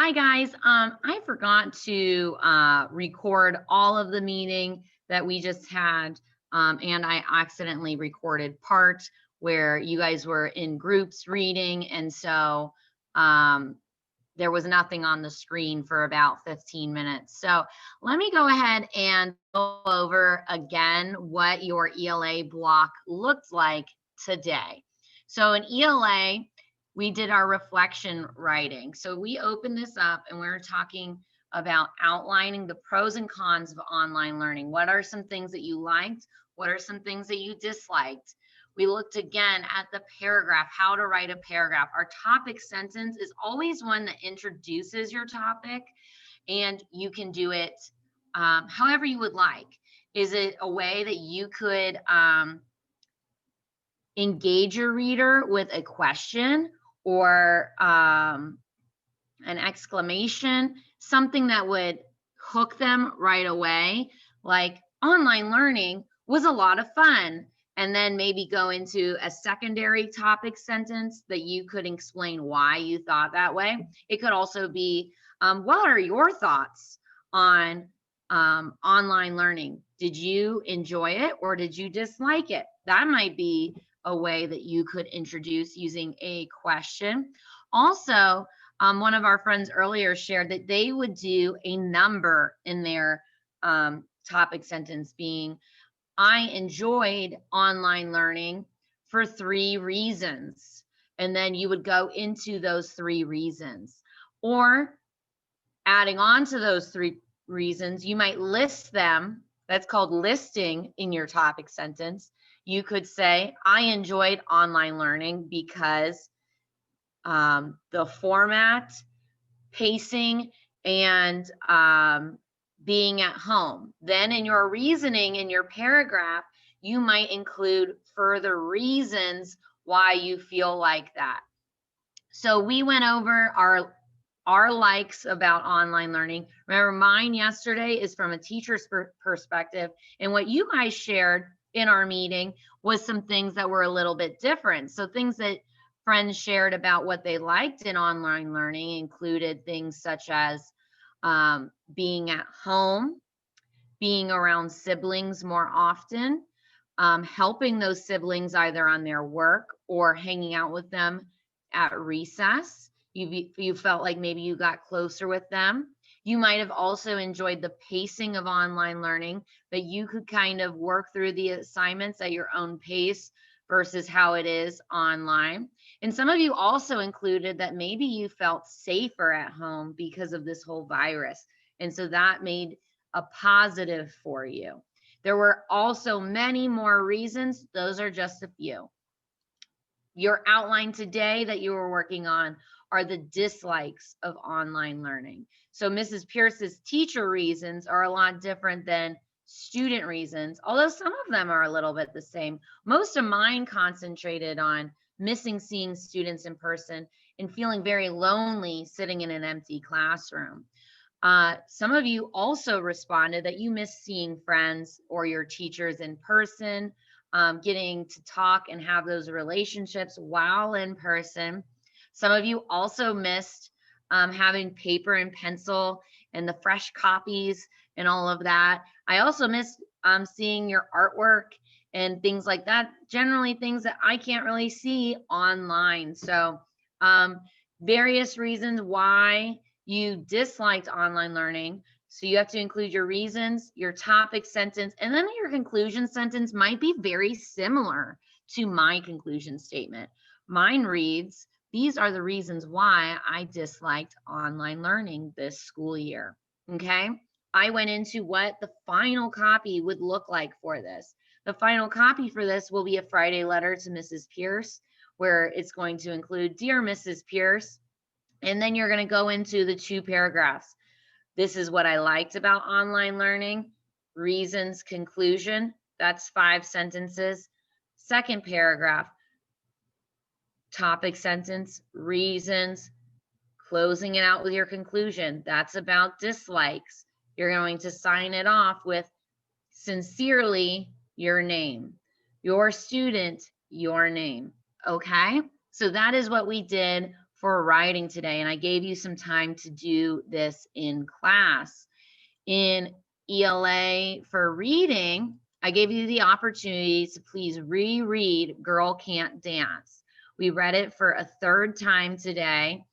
Hi guys, I forgot to record all of the meeting that we just had, and I accidentally recorded part where you guys were in groups reading, and so um, there was nothing on the screen for about 15 minutes. So let me go ahead and go over again what your ELA block looked like today. So in ELA, we did our reflection writing. So we opened this up and we're talking about outlining the pros and cons of online learning. What are some things that you liked? What are some things that you disliked? We looked again at the paragraph, how to write a paragraph. Our topic sentence is always one that introduces your topic, and you can do it however you would like. Is it a way that you could engage your reader with a question or an exclamation, something that would hook them right away, like online learning was a lot of fun. And then maybe go into a secondary topic sentence that you could explain why you thought that way. It could also be, what are your thoughts on online learning? Did you enjoy it or did you dislike it? That might be a way that you could introduce using a question. Also, one of our friends earlier shared that they would do a number in their topic sentence being, I enjoyed online learning for 3 reasons. And then you would go into those 3 reasons. Or adding on to those 3 reasons, you might list them. That's called listing in your topic sentence. You could say, I enjoyed online learning because the format, pacing, and being at home. Then in your reasoning in your paragraph, you might include further reasons why you feel like that. So we went over our likes about online learning. Remember, mine yesterday is from a teacher's perspective, and what you guys shared in our meeting was some things that were a little bit different. So things that friends shared about what they liked in online learning included things such as being at home, being around siblings more often, helping those siblings either on their work or hanging out with them at recess. You felt like maybe you got closer with them. You might have also enjoyed the pacing of online learning, that you could kind of work through the assignments at your own pace versus how it is online. And some of you also included that maybe you felt safer at home because of this whole virus. And so that made a positive for you. There were also many more reasons. Those are just a few. Your outline today that you were working on are the dislikes of online learning. So Mrs. Pierce's teacher reasons are a lot different than student reasons, although some of them are a little bit the same. Most of mine concentrated on missing seeing students in person and feeling very lonely sitting in an empty classroom. Some of you also responded that you miss seeing friends or your teachers in person, getting to talk and have those relationships while in person. Some of you also missed having paper and pencil and the fresh copies and all of that. I also missed seeing your artwork and things like that, generally things that I can't really see online. So various reasons why you disliked online learning. So you have to include your reasons, your topic sentence, and then your conclusion sentence might be very similar to my conclusion statement. Mine reads, these are the reasons why I disliked online learning this school year. Okay. I went into what the final copy would look like for this. The final copy for this will be a Friday letter to Mrs. Pierce, where it's going to include, Dear Mrs. Pierce, and then you're going to go into the 2 paragraphs. This is what I liked about online learning. Reasons, conclusion. That's 5 sentences. Second paragraph, topic sentence, reasons, closing it out with your conclusion. That's about dislikes. You're going to sign it off with sincerely your name. Your student, your name. Okay? So that is what we did for writing today, and I gave you some time to do this in class. In ELA for reading, I gave you the opportunity to please reread Girl Can't Dance. We read it for a third time today.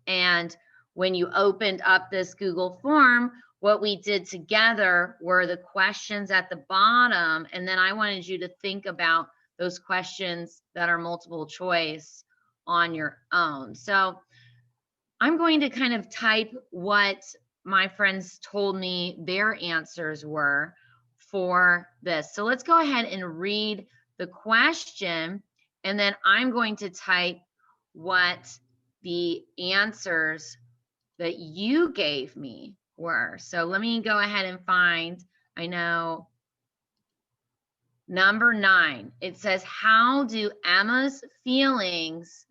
And when you opened up this Google form, what we did together were the questions at the bottom. And then I wanted you to think about those questions that are multiple choice on your own. So I'm going to kind of type what my friends told me their answers were for this. So let's go ahead and read the question, and then I'm going to type what the answers that you gave me were. So let me go ahead and find, I know, number 9. It says, how do Emma's feelings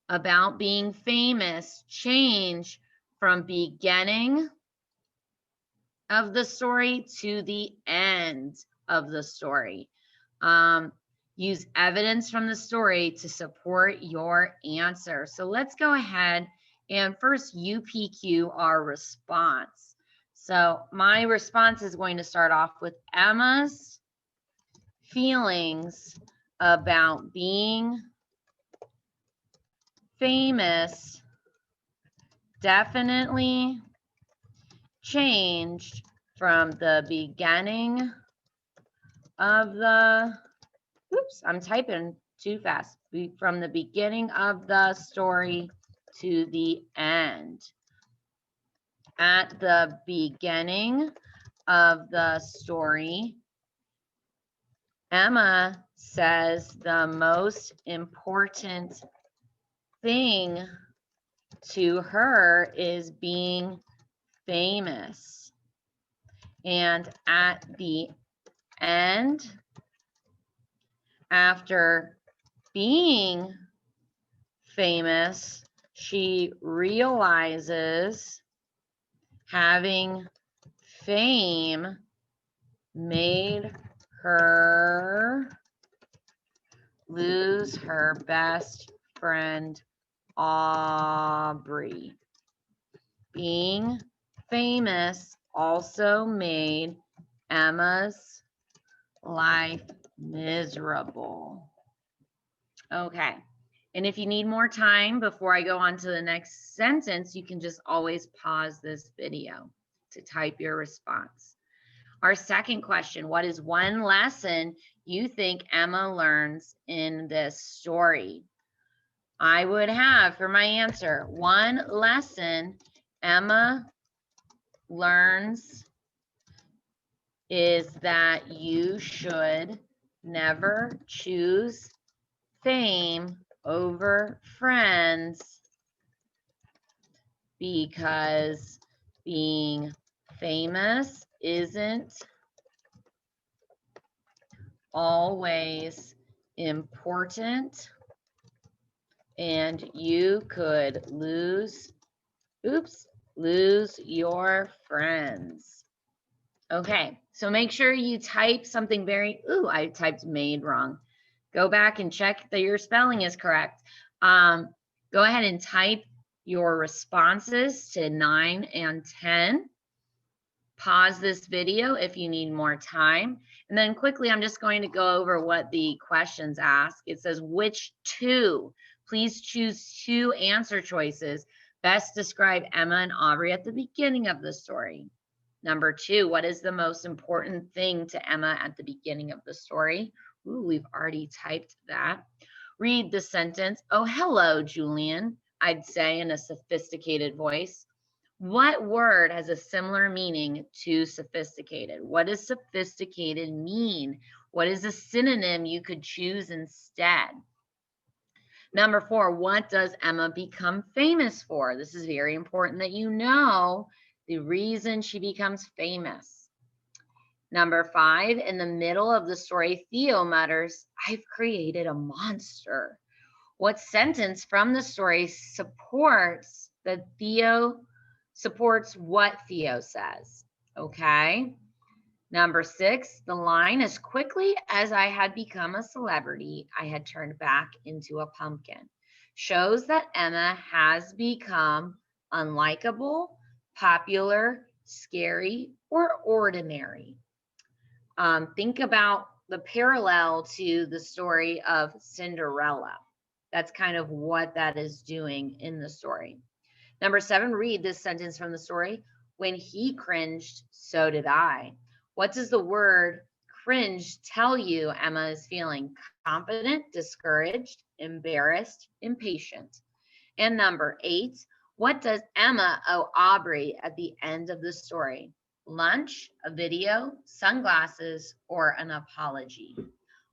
about being famous change from beginning of the story to the end of the story? Use evidence from the story to support your answer. So let's go ahead and first UPQ our response. So my response is going to start off with Emma's feelings about being famous definitely changed from the beginning of the, oops, I'm typing too fast. From the beginning of the story to the end. At the beginning of the story, Emma says the most important thing to her is being famous. And at the end, after being famous, she realizes having fame made her lose her best friend, Aubrey. Being famous also made Emma's life miserable. Okay. And if you need more time before I go on to the next sentence, you can just always pause this video to type your response. Our second question, what is one lesson you think Emma learns in this story? I would have for my answer, one lesson Emma learns is that you should never choose fame over friends, because being famous isn't always important and you could lose your friends. Okay, so make sure you type something very, I typed made wrong. Go back and check that your spelling is correct. Go ahead and type your responses to 9 and 10. Pause this video if you need more time. And then quickly, I'm just going to go over what the questions ask. It says, which two? Please choose 2 answer choices. Best describe Emma and Aubrey at the beginning of the story. Number 2, what is the most important thing to Emma at the beginning of the story? Ooh, we've already typed that. Read the sentence. Oh, hello, Julian, I'd say in a sophisticated voice. What word has a similar meaning to sophisticated? What does sophisticated mean? What is a synonym you could choose instead? Number 4, what does Emma become famous for? This is very important that you know the reason she becomes famous. Number 5, in the middle of the story, Theo mutters, I've created a monster. What sentence from the story supports what Theo says? Okay. Number 6, the line, as quickly as I had become a celebrity, I had turned back into a pumpkin. shows that Emma has become unlikable, popular, scary, or ordinary. Think about the parallel to the story of Cinderella. That's kind of what that is doing in the story. Number 7, read this sentence from the story. When he cringed, so did I. What does the word cringe tell you Emma is feeling? Confident, discouraged, embarrassed, impatient. And number 8, what does Emma owe Aubrey at the end of the story? Lunch, a video, sunglasses, or an apology?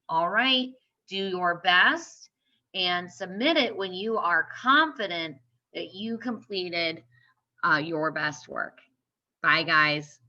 All right, do your best and submit it when you are confident that you completed your best work. Bye, guys.